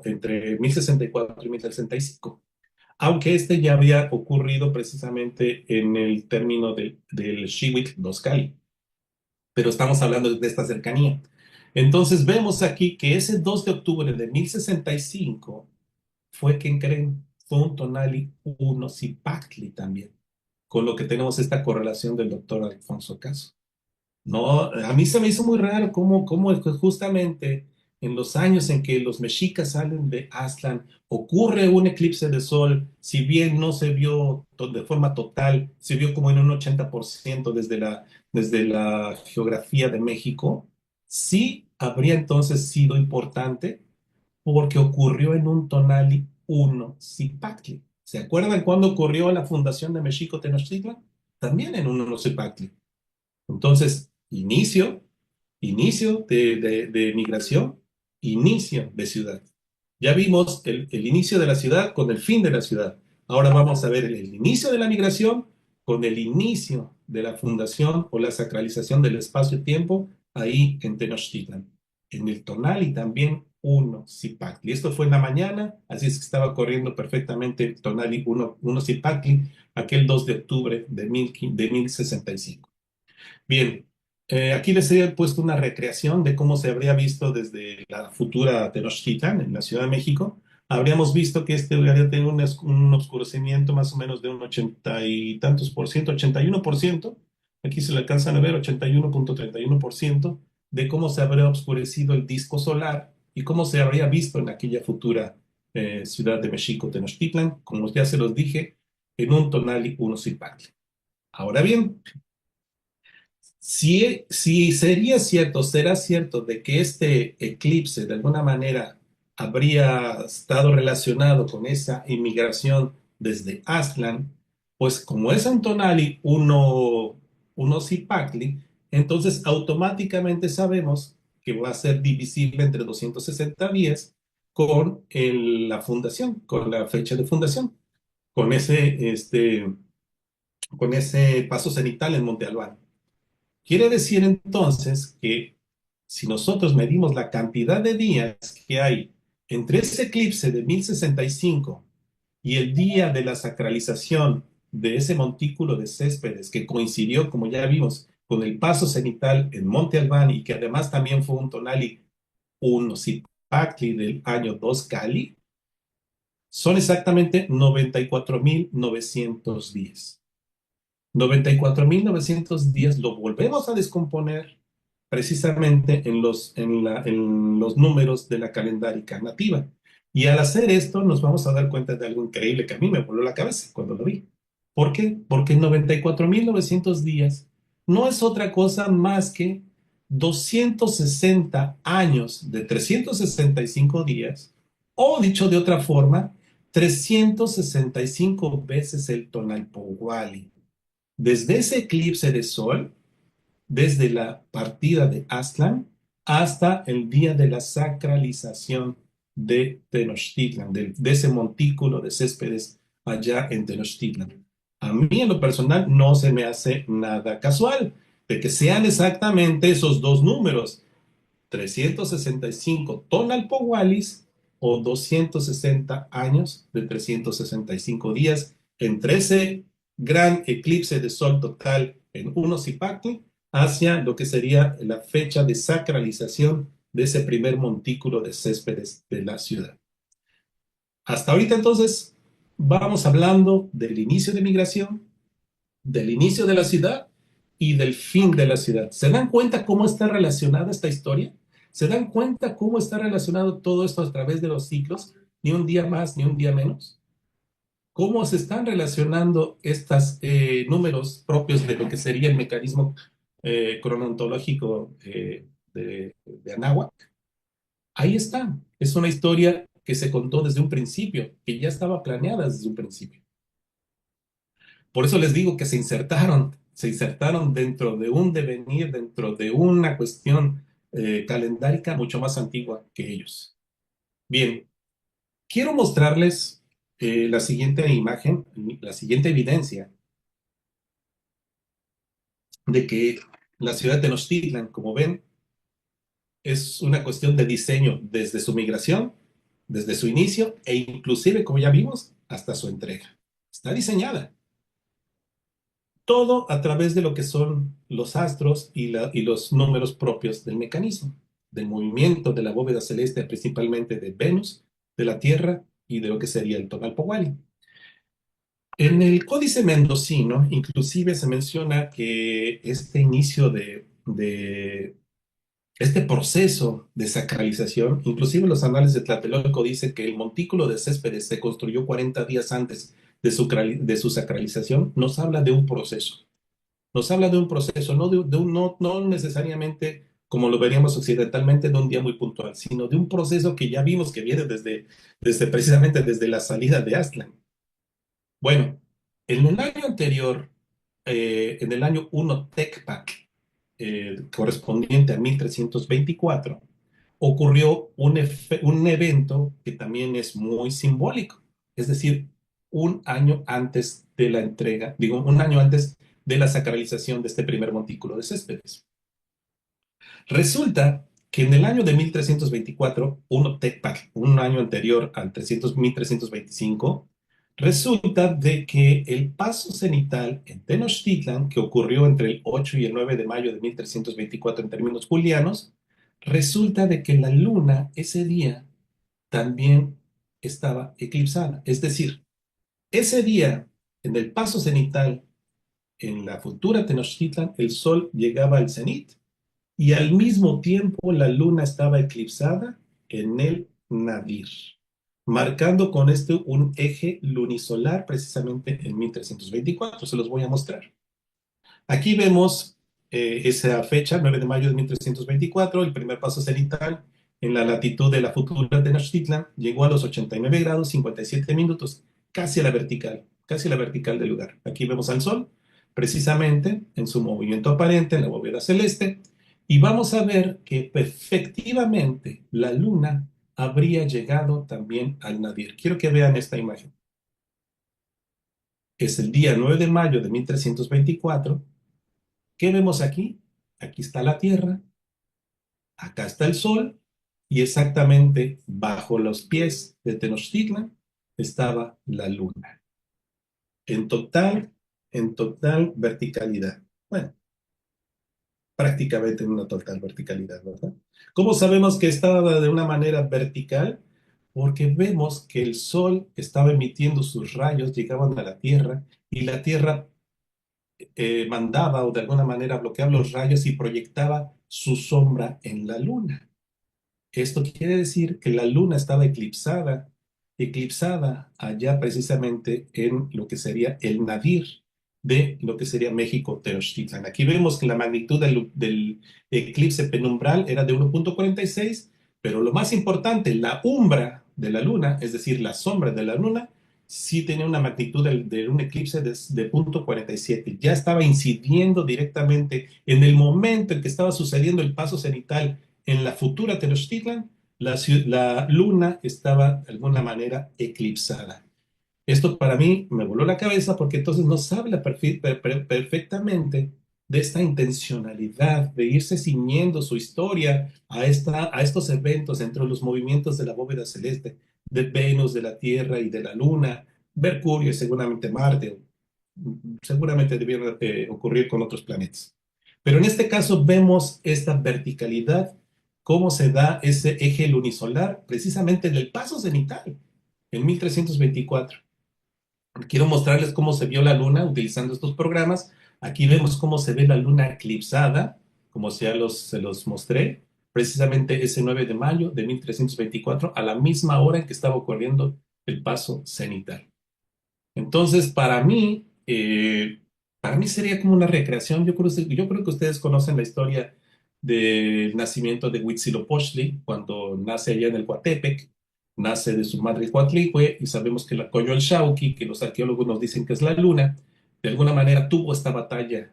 entre 1064 y 1065, aunque este ya había ocurrido precisamente en el término del Shiwit Doskali, pero estamos hablando de esta cercanía. Entonces vemos aquí que ese 2 de octubre de 1065 fue, ¿quién creen? Fue un Tonali 1 Cipactli también, con lo que tenemos esta correlación del doctor Alfonso Caso. No, a mí se me hizo muy raro cómo justamente en los años en que los mexicas salen de Aztlán ocurre un eclipse de sol, si bien no se vio de forma total, se vio como en un 80% desde la geografía de México, sí habría entonces sido importante porque ocurrió en un Tonali 1 Zipactli. ¿Se acuerdan cuándo ocurrió la fundación de Mexico Tenochtitlan? También en un 1 Zipactli. Entonces, inicio de migración, inicio de ciudad. Ya vimos el inicio de la ciudad con el fin de la ciudad. Ahora vamos a ver el inicio de la migración con el inicio de la fundación o la sacralización del espacio-tiempo ahí en Tenochtitlan. En el Tonali también uno Zipactli. Esto fue en la mañana, así es que estaba corriendo perfectamente el Tonali uno Zipactli aquel 2 de octubre de 1065. Bien, aquí les he puesto una recreación de cómo se habría visto desde la futura Tenochtitlan, en la Ciudad de México. Habríamos visto que este habría tenido un oscurecimiento más o menos de un 80 y tantos por ciento, 81%. Aquí se le alcanzan a ver 81,31% de cómo se habría oscurecido el disco solar y cómo se habría visto en aquella futura Ciudad de México, Tenochtitlan, como ya se los dije, en un tonali 1 Zipactli. Ahora bien, si sería cierto, será cierto de que este eclipse de alguna manera habría estado relacionado con esa inmigración desde Aztlán, pues como es Antonali uno Zipactli, entonces automáticamente sabemos que va a ser divisible entre 260 días con la fundación, con la fecha de fundación, con ese paso cenital en Monte Albán. Quiere decir entonces que si nosotros medimos la cantidad de días que hay entre ese eclipse de 1065 y el día de la sacralización de ese montículo de Céspedes, que coincidió, como ya vimos, con el paso cenital en Monte Albán y que además también fue un tonali 1 Zipactli del año 2 Cali, son exactamente 94.900 días. 94.900 días lo volvemos a descomponer precisamente en los números de la calendárica nativa. Y al hacer esto nos vamos a dar cuenta de algo increíble que a mí me voló la cabeza cuando lo vi. ¿Por qué? Porque 94.900 días no es otra cosa más que 260 años de 365 días, o dicho de otra forma, 365 veces el Tonalpohualli. Desde ese eclipse de sol, desde la partida de Aztlán hasta el día de la sacralización de Tenochtitlan, de ese montículo de Céspedes allá en Tenochtitlan. A mí en lo personal no se me hace nada casual de que sean exactamente esos dos números, 365 tonalpohualis o 260 años de 365 días entre ese gran eclipse de sol total en Zipactli hacia lo que sería la fecha de sacralización de ese primer montículo de Céspedes de la ciudad. Hasta ahorita entonces vamos hablando del inicio de migración, del inicio de la ciudad y del fin de la ciudad. ¿Se dan cuenta cómo está relacionada esta historia? ¿Se dan cuenta cómo está relacionado todo esto a través de los ciclos? Ni un día más, ni un día menos. cómo se están relacionando estos números propios de lo que sería el mecanismo cronontológico de Anáhuac. Ahí está. Es una historia que se contó desde un principio, que ya estaba planeada desde un principio. Por eso les digo que se insertaron dentro de un devenir, dentro de una cuestión calendárica mucho más antigua que ellos. Bien, quiero mostrarles la siguiente imagen, la siguiente evidencia de que la ciudad de Tenochtitlan, como ven, es una cuestión de diseño desde su migración, desde su inicio e inclusive, como ya vimos, hasta su entrega. Está diseñada. Todo a través de lo que son los astros y los números propios del mecanismo, del movimiento de la bóveda celeste, principalmente de Venus, de la Tierra y de lo que sería el Tonalpohualli. En el Códice Mendocino, inclusive se menciona que este inicio de este proceso de sacralización, inclusive los anales de Tlatelolco dicen que el montículo de Céspedes se construyó 40 días antes de su sacralización, nos habla de un proceso. Nos habla de un proceso, no necesariamente como lo veríamos occidentalmente de un día muy puntual, sino de un proceso que ya vimos que viene desde precisamente desde la salida de Aztlán. Bueno, en el año anterior, en el año 1 Tecpac, correspondiente a 1324, ocurrió un evento que también es muy simbólico, es decir, un año antes de la entrega, digo, un año antes de la sacralización de este primer montículo de Céspedes. Resulta que en el año de 1324, uno Tecpac, un año anterior al 1325, resulta de que el paso cenital en Tenochtitlan, que ocurrió entre el 8 y el 9 de mayo de 1324 en términos julianos, resulta de que la luna ese día también estaba eclipsada. Es decir, ese día, en el paso cenital, en la futura Tenochtitlan, el sol llegaba al cenit y al mismo tiempo la luna estaba eclipsada en el nadir, marcando con este un eje lunisolar precisamente en 1324. Se los voy a mostrar. Aquí vemos esa fecha, 9 de mayo de 1324, el primer paso cenital en la latitud de la futura Tenochtitlan llegó a los 89 grados 57 minutos, casi a la vertical del lugar. Aquí vemos al Sol, precisamente en su movimiento aparente en la bóveda celeste, y vamos a ver que efectivamente la Luna habría llegado también al nadir. Quiero que vean esta imagen. Es el día 9 de mayo de 1324. ¿Qué vemos aquí? Aquí está la Tierra, acá está el Sol, y exactamente bajo los pies de Tenochtitlan estaba la Luna. En total, en total verticalidad. Bueno, prácticamente en una total verticalidad, ¿verdad? ¿Cómo sabemos que estaba de una manera vertical? Porque vemos que el Sol estaba emitiendo sus rayos, llegaban a la Tierra, y la Tierra mandaba o de alguna manera bloqueaba los rayos y proyectaba su sombra en la luna. Esto quiere decir que la luna estaba eclipsada allá precisamente en lo que sería el nadir de lo que sería México Tenochtitlan. Aquí vemos que la magnitud del eclipse penumbral era de 1.46, pero lo más importante, la umbra de la luna, es decir, la sombra de la luna, sí tenía una magnitud de un eclipse de 0.47. Ya estaba incidiendo directamente en el momento en que estaba sucediendo el paso cenital en la futura Tenochtitlan, la luna estaba de alguna manera eclipsada. Esto para mí me voló la cabeza porque entonces nos habla perfectamente de esta intencionalidad de irse ciñendo su historia a estos eventos entre los movimientos de la bóveda celeste, de Venus, de la Tierra y de la Luna, Mercurio y seguramente Marte, seguramente debieron ocurrir con otros planetas. Pero en este caso vemos esta verticalidad, cómo se da ese eje lunisolar precisamente en el paso cenital en 1324. Quiero mostrarles cómo se vio la luna utilizando estos programas. Aquí vemos cómo se ve la luna eclipsada, como se los mostré, precisamente ese 9 de mayo de 1324, a la misma hora en que estaba ocurriendo el paso cenital. Entonces, para mí sería como una recreación. Yo creo que ustedes conocen la historia del nacimiento de Huitzilopochtli, cuando nace allá en el Coatepec, nace de su madre Coatlicue, y sabemos que la Coyolxauhqui, que los arqueólogos nos dicen que es la luna, de alguna manera tuvo esta batalla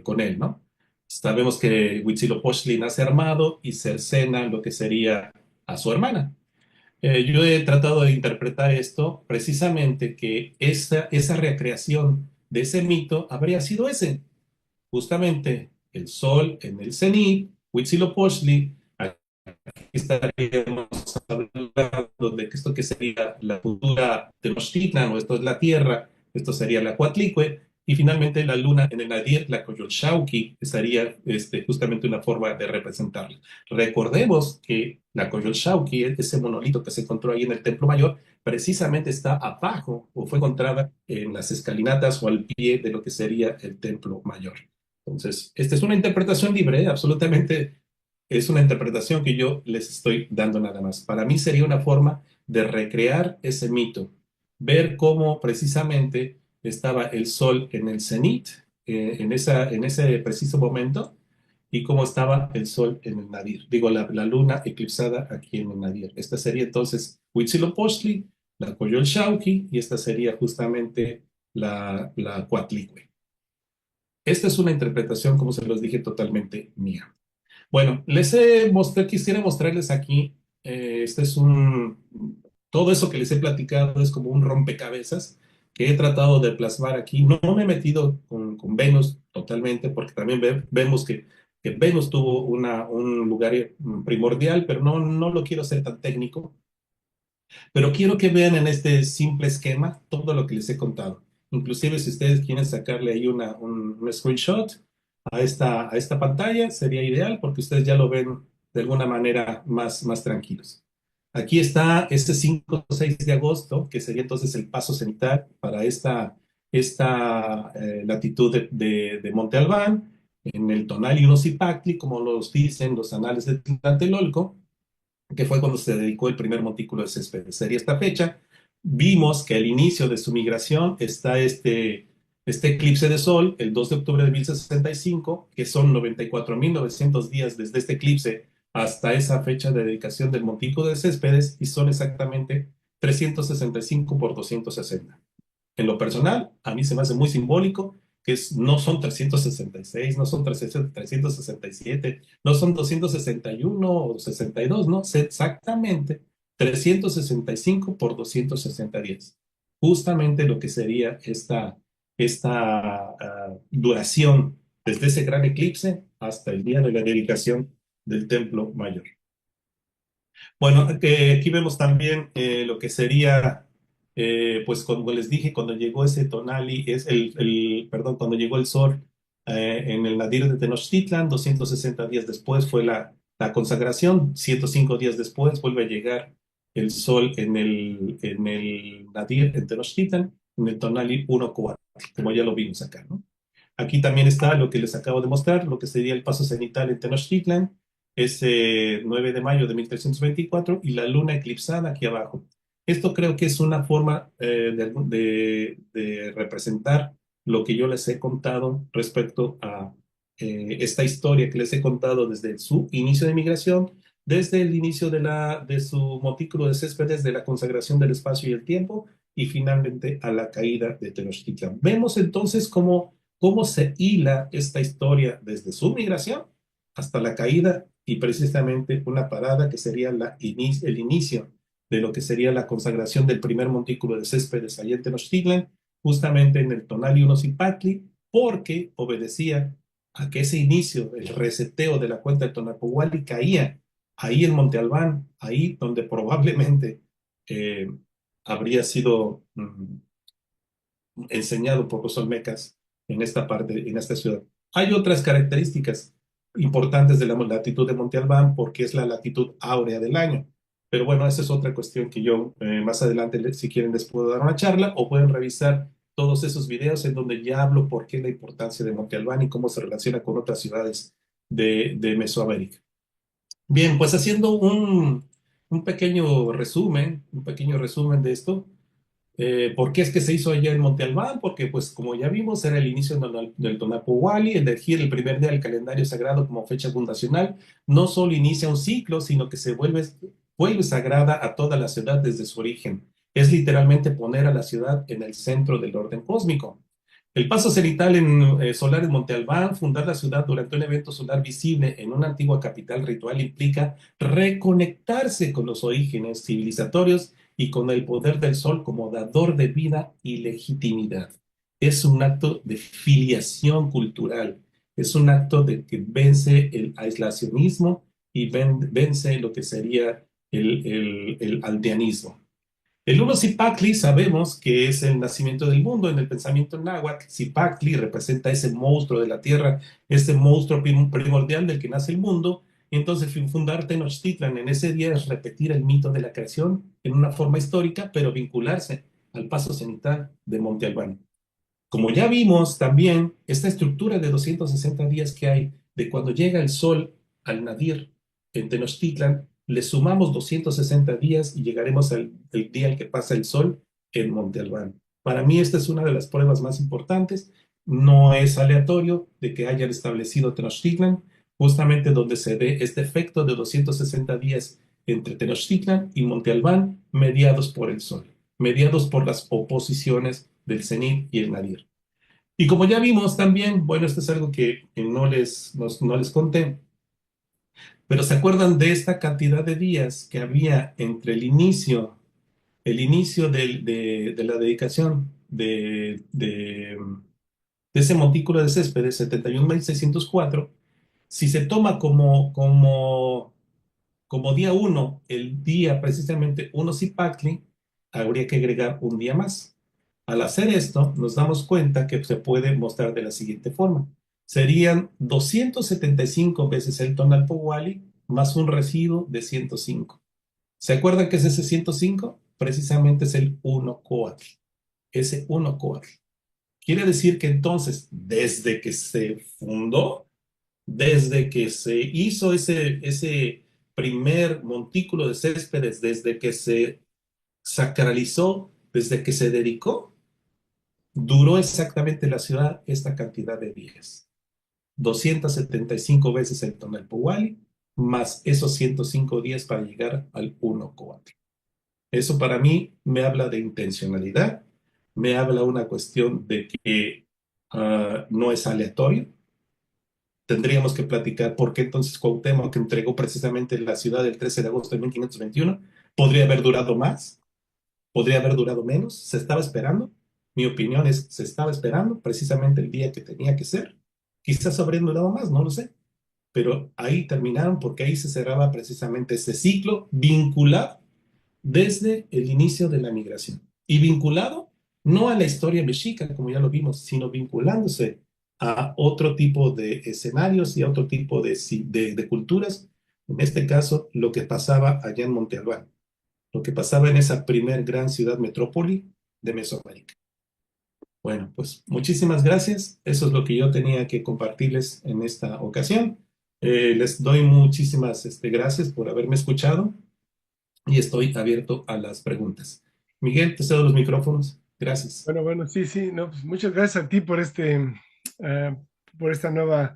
con él, ¿no? Sabemos que Huitzilopochtli nace armado y cercena lo que sería a su hermana. Yo he tratado de interpretar esto precisamente que esa recreación de ese mito habría sido ese, justamente el sol en el cenit, Huitzilopochtli, aquí estaríamos hablando de que esto que sería la cultura Tenochtitlan, o esto es la tierra, esto sería la Coatlicue, y finalmente la luna en el nadir, la Coyolxauhqui, sería justamente una forma de representarla. Recordemos que la Coyolxauhqui, ese monolito que se encontró ahí en el Templo Mayor, precisamente está abajo o fue encontrada en las escalinatas o al pie de lo que sería el Templo Mayor. Entonces, esta es una interpretación libre, absolutamente es una interpretación que yo les estoy dando nada más. Para mí sería una forma de recrear ese mito, ver cómo precisamente estaba el sol en el cenit, en ese preciso momento, y cómo estaba el sol en el nadir. Digo, la luna eclipsada aquí en el nadir. Esta sería entonces Huitzilopochtli, la Coyolxauhqui, y esta sería justamente la Coatlicue. Esta es una interpretación, como se los dije, totalmente mía. Bueno, quisiera mostrarles aquí, este es todo eso que les he platicado es como un rompecabezas que he tratado de plasmar aquí. No me he metido con Venus totalmente, porque también vemos que Venus tuvo un lugar primordial, pero no lo quiero hacer tan técnico. Pero quiero que vean en este simple esquema todo lo que les he contado. Inclusive si ustedes quieren sacarle ahí un screenshot a esta pantalla, sería ideal porque ustedes ya lo ven de alguna manera más tranquilos. Aquí está este 5 o 6 de agosto, que sería entonces el paso cenital para esta latitud de Monte Albán, en el Tonali Unosipactli, como los dicen los anales de Tlatelolco, que fue cuando se dedicó el primer montículo de césped. Sería esta fecha. Vimos que al inicio de su migración está este eclipse de sol, el 2 de octubre de 1065, que son 94.900 días desde este eclipse hasta esa fecha de dedicación del montículo de céspedes, y son exactamente 365 por 260. En lo personal, a mí se me hace muy simbólico que no son 366, no son 367, no son 261 o 62, no, es exactamente 365 por 260 días. Justamente lo que sería esta duración desde ese gran eclipse hasta el día de la dedicación del Templo Mayor. Bueno, aquí vemos también lo que sería, pues como les dije, cuando llegó ese tonali, perdón, cuando llegó el sol en el nadir de Tenochtitlan, 260 días después fue la consagración, 105 días después vuelve a llegar el sol en el nadir de Tenochtitlan, en el tonali 1-4, como ya lo vimos acá, ¿no? Aquí también está lo que les acabo de mostrar, lo que sería el paso cenital en Tenochtitlan, ese 9 de mayo de 1324, y la luna eclipsada aquí abajo. Esto creo que es una forma de representar lo que yo les he contado respecto a esta historia que les he contado desde su inicio de migración, desde el inicio de su montículo de céspedes, de la consagración del espacio y el tiempo, y finalmente a la caída de Tenochtitlan. Vemos entonces cómo se hila esta historia desde su migración hasta la caída, y precisamente una parada que sería el inicio de lo que sería la consagración del primer montículo de céspedes allá en Tenochtitlan, justamente en el Tonali Unosipactli, porque obedecía a que ese inicio, el reseteo de la cuenta del Tonapohualli, caía ahí en Monte Albán, ahí donde probablemente eh, habría sido enseñado por los olmecas en esta parte, en esta ciudad. Hay otras características importantes de la latitud de Monte Albán porque es la latitud áurea del año. Pero bueno, esa es otra cuestión que yo más adelante, si quieren, les puedo dar una charla, o pueden revisar todos esos videos en donde ya hablo por qué la importancia de Monte Albán y cómo se relaciona con otras ciudades de Mesoamérica. Bien, pues haciendo un pequeño resumen de esto, ¿Por qué es que se hizo allá en Monte Albán? Porque, pues, como ya vimos, era el inicio del Tonapohualli, elegir el primer día del calendario sagrado como fecha fundacional. No solo inicia un ciclo, sino que vuelve sagrada a toda la ciudad desde su origen. Es literalmente poner a la ciudad en el centro del orden cósmico. El paso cenital solar en Monte Albán, fundar la ciudad durante un evento solar visible en una antigua capital ritual implica reconectarse con los orígenes civilizatorios y con el poder del sol como dador de vida y legitimidad. Es un acto de filiación cultural, es un acto de que vence el aislacionismo y vence lo que sería el aldeanismo. El uno Zipacli sabemos que es el nacimiento del mundo en el pensamiento náhuatl. Zipacli representa ese monstruo de la tierra, ese monstruo primordial del que nace el mundo. Y entonces fundar Tenochtitlan en ese día es repetir el mito de la creación en una forma histórica, pero vincularse al paso cenital de Monte Albán. Como ya vimos también, esta estructura de 260 días que hay de cuando llega el sol al nadir en Tenochtitlan, le sumamos 260 días y llegaremos al el día en que pasa el sol en Monte Albán. Para mí esta es una de las pruebas más importantes. No es aleatorio de que hayan establecido Tenochtitlan, justamente donde se ve este efecto de 260 días entre Tenochtitlan y Monte Albán, mediados por el sol, mediados por las oposiciones del cenit y el nadir. Y como ya vimos también, bueno, esto es algo que no les conté, pero ¿se acuerdan de esta cantidad de días que había entre el inicio de la dedicación de ese montículo de césped de 71.604? Si se toma como día uno, el día precisamente uno Zipactli, habría que agregar un día más. Al hacer esto, nos damos cuenta que se puede mostrar de la siguiente forma. Serían 275 veces el Tonalpohualli más un residuo de 105. ¿Se acuerdan qué es ese 105? Precisamente es el 1 Coatl. Ese 1 Coatl. Quiere decir que entonces, desde que se fundó, desde que se hizo ese primer montículo de céspedes, desde que se sacralizó, desde que se dedicó, duró exactamente la ciudad esta cantidad de días. 275 veces el Tonalpohualli, más esos 105 días para llegar al 1 Coatl. Eso para mí me habla de intencionalidad, me habla una cuestión de que no es aleatorio. Tendríamos que platicar por qué entonces Cuauhtémoc, que entregó precisamente la ciudad el 13 de agosto de 1521, podría haber durado más, podría haber durado menos, se estaba esperando. Mi opinión es, se estaba esperando precisamente el día que tenía que ser. Quizás habrían durado más, no lo sé, pero ahí terminaron porque ahí se cerraba precisamente ese ciclo vinculado desde el inicio de la migración y vinculado no a la historia mexica, como ya lo vimos, sino vinculándose a otro tipo de escenarios y a otro tipo de culturas. En este caso, lo que pasaba allá en Monte Albán, lo que pasaba en esa primer gran ciudad metrópoli de Mesoamérica. Bueno, pues muchísimas gracias. Eso es lo que yo tenía que compartirles en esta ocasión. Les doy muchísimas gracias por haberme escuchado y estoy abierto a las preguntas. Miguel, te cedo los micrófonos. Gracias. Bueno, sí, sí, no, pues muchas gracias a ti por por esta nueva